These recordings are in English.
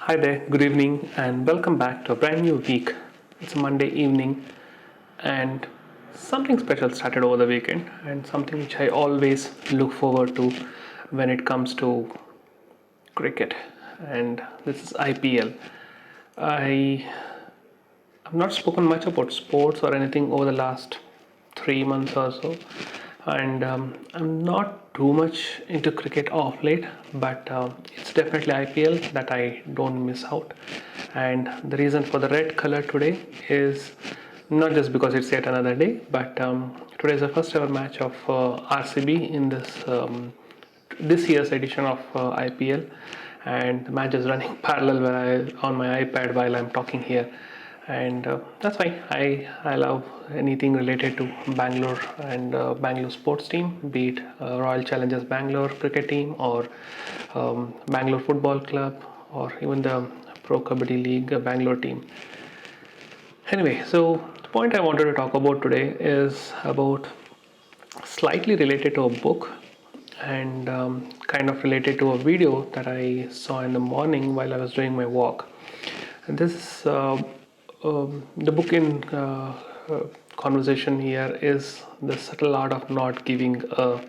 Hi there, good evening, and welcome back to a brand new week. It's a Monday evening, and something special started over the weekend, and something which I always look forward to when it comes to cricket, and this is IPL. I have not spoken much about sports or anything over the last 3 months or so, and I'm not too much into cricket of late, but it's definitely IPL that I don't miss out. And the reason for the red color today is not just because it's yet another day, but today is the first ever match of RCB in this year's edition of IPL, and the match is running parallel on my iPad while I'm talking here, and that's fine. I love anything related to Bangalore and Bangalore sports team, be it Royal Challengers Bangalore cricket team or Bangalore Football Club or even the Pro Kabaddi League Bangalore team. Anyway, so the point I wanted to talk about today is about slightly related to a book and kind of related to a video that I saw in the morning while I was doing my walk. And this is the book in conversation here is The Subtle Art of Not Giving a.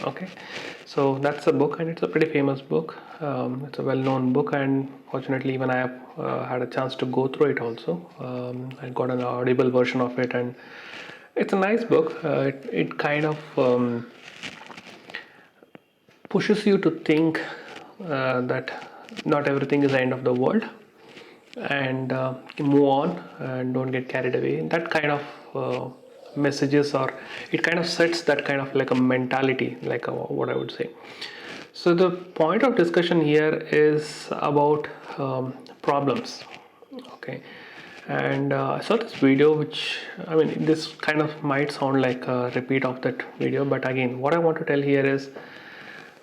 Okay, so that's a book, and it's a pretty famous book. It's a well-known book, and fortunately, even I have had a chance to go through it also. I got an audible version of it, and it's a nice book. It kind of pushes you to think that not everything is the end of the world, and move on and don't get carried away. That kind of messages, or it kind of sets that kind of like a mentality, like what I would say. So the point of discussion here is about problems. Okay, and I saw this video, which, I mean, this kind of might sound like a repeat of that video, but again, what I want to tell here is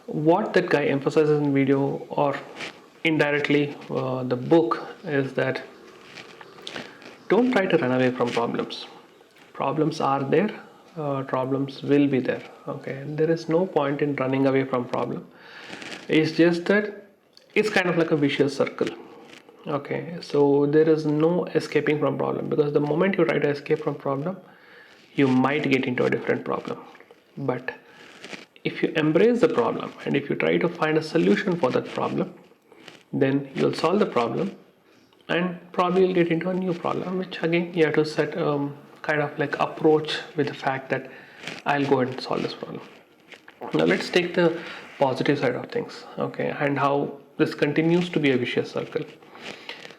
what that guy emphasizes in video, or indirectly the book, is that don't try to run away from problems. Problems are there, problems will be there. Okay, there is no point in running away from problem. It's just that it's kind of like a vicious circle. Okay, so there is no escaping from problem, because the moment you try to escape from problem, you might get into a different problem. But if you embrace the problem and if you try to find a solution for that problem, then you'll solve the problem, and probably you'll get into a new problem, which again you have to set kind of like approach with the fact that I'll go and solve this problem. Now let's take the positive side of things, okay, and how this continues to be a vicious circle.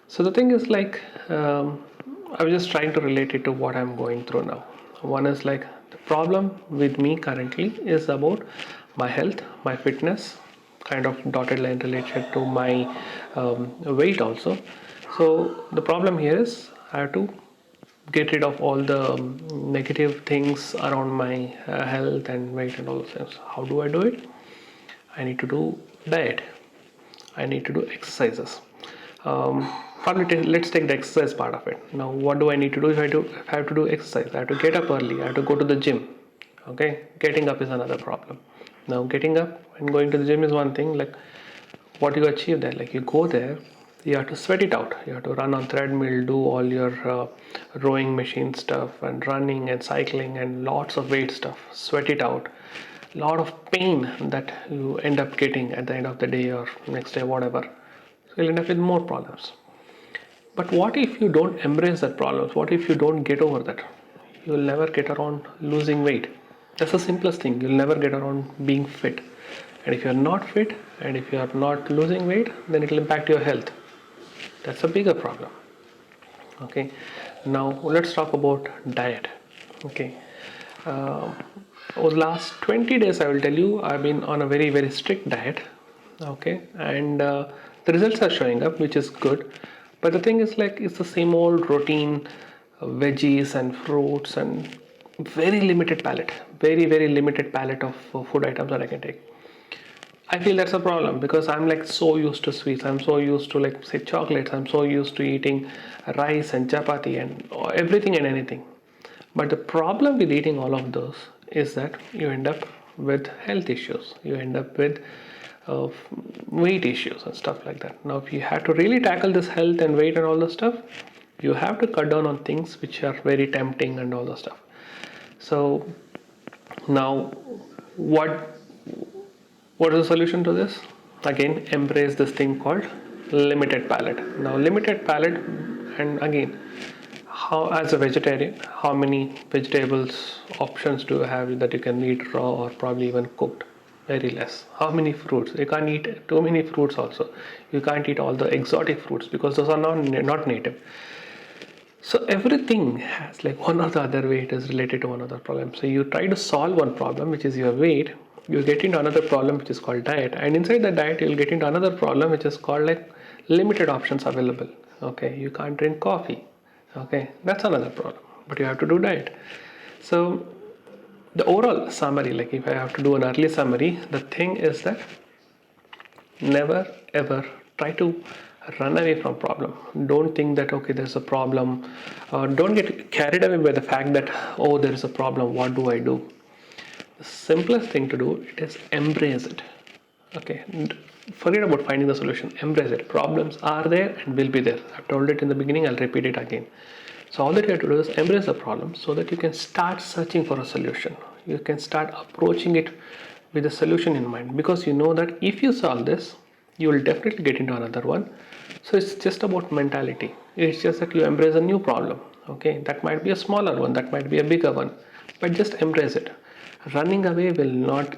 So the thing is, like, I was just trying to relate it to what I'm going through now. One is like, the problem with me currently is about my health, my fitness, kind of dotted line related to my weight also. So the problem here is I have to get rid of all the negative things around my health and weight and all those things. How do I do it? I need to do diet. I need to do exercises. Let's take the exercise part of it. Now, what do I need to do if I have to do exercise? I have to get up early. I have to go to the gym. Okay, getting up is another problem. Now, getting up and going to the gym is one thing. Like, what do you achieve there? Like, you go there, you have to sweat it out. You have to run on treadmill, do all your rowing machine stuff, and running and cycling and lots of weight stuff. Sweat it out. Lot of pain that you end up getting at the end of the day or next day, whatever. So you'll end up with more problems. But what if you don't embrace that problems? What if you don't get over that? You'll never get around losing weight. That's the simplest thing. You'll never get around being fit. And if you're not fit and if you're not losing weight, then it will impact your health. That's a bigger problem. Okay. Now let's talk about diet. Okay. Over the last 20 days, I will tell you, I've been on a very, very strict diet. Okay. And the results are showing up, which is good. But the thing is, like, it's the same old routine, veggies and fruits and very limited palette, very limited palette of food items that I can take. I feel that's a problem, because I'm like so used to sweets. I'm so used to, like, say, chocolates. I'm so used to eating rice and chapati and everything and anything. But the problem with eating all of those is that you end up with health issues. You end up with weight issues and stuff like that. Now if you have to really tackle this health and weight and all the stuff, you have to cut down on things which are very tempting and all the stuff. So now what is the solution to this? Again, embrace this thing called limited palate. Now limited palate, and again, how as a vegetarian, how many vegetables options do you have that you can eat raw or probably even cooked? Very less. How many fruits? You can't eat too many fruits also. You can't eat all the exotic fruits because those are not native. So everything has like one or the other way it is related to one other problem. So you try to solve one problem, which is your weight, you get into another problem which is called diet, and inside the diet you'll get into another problem which is called like limited options available. Okay, you can't drink coffee. Okay, that's another problem, but you have to do diet. So the overall summary, like if I have to do an early summary, the thing is that never ever try to run away from problem. Don't think that okay there's a problem, don't get carried away by the fact that oh there is a problem, what do I do? The simplest thing to do is embrace it. Okay, forget about finding the solution, embrace it. Problems are there and will be there. I've told it in the beginning, I'll repeat it again. So all that you have to do is embrace the problem so that you can start searching for a solution. You can start approaching it with a solution in mind, because you know that if you solve this, you will definitely get into another one. So it's just about mentality. It's just that you embrace a new problem. Okay, that might be a smaller one, that might be a bigger one, but just embrace it. Running away will not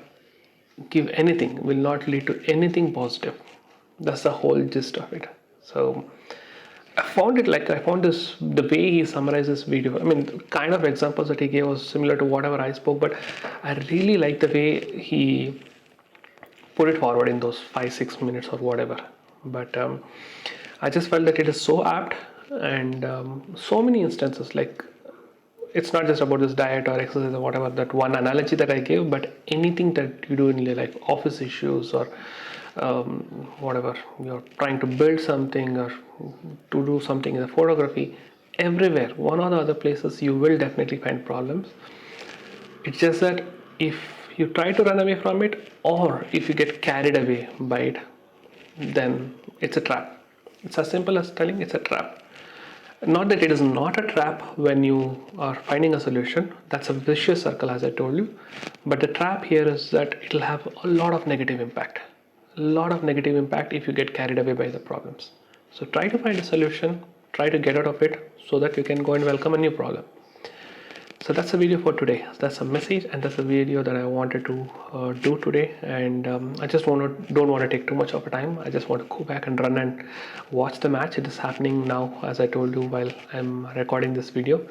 give anything, will not lead to anything positive. That's the whole gist of it. So I found this, the way he summarizes video. I mean, the kind of examples that he gave was similar to whatever I spoke, but I really like the way he put it forward in those 5-6 minutes or whatever. But I just felt that it is so apt, and so many instances, like it's not just about this diet or exercise or whatever, that one analogy that I gave, but anything that you do in like office issues or whatever, you're trying to build something or to do something in the photography, everywhere, one or the other places, you will definitely find problems. It's just that if you try to run away from it, or if you get carried away by it, then it's a trap. It's as simple as telling it's a trap. Not that it is not a trap when you are finding a solution, that's a vicious circle as I told you, but the trap here is that it will have a lot of negative impact. A lot of negative impact if you get carried away by the problems. So try to find a solution, try to get out of it so that you can go and welcome a new problem. So that's the video for today. That's a message, and that's a video that I wanted to do today. And I just don't want to take too much of a time. I just want to go back and run and watch the match. It is happening now, as I told you, while I'm recording this video.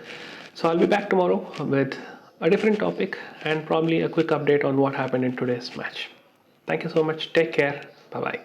So I'll be back tomorrow with a different topic and probably a quick update on what happened in today's match. Thank you so much. Take care. Bye bye.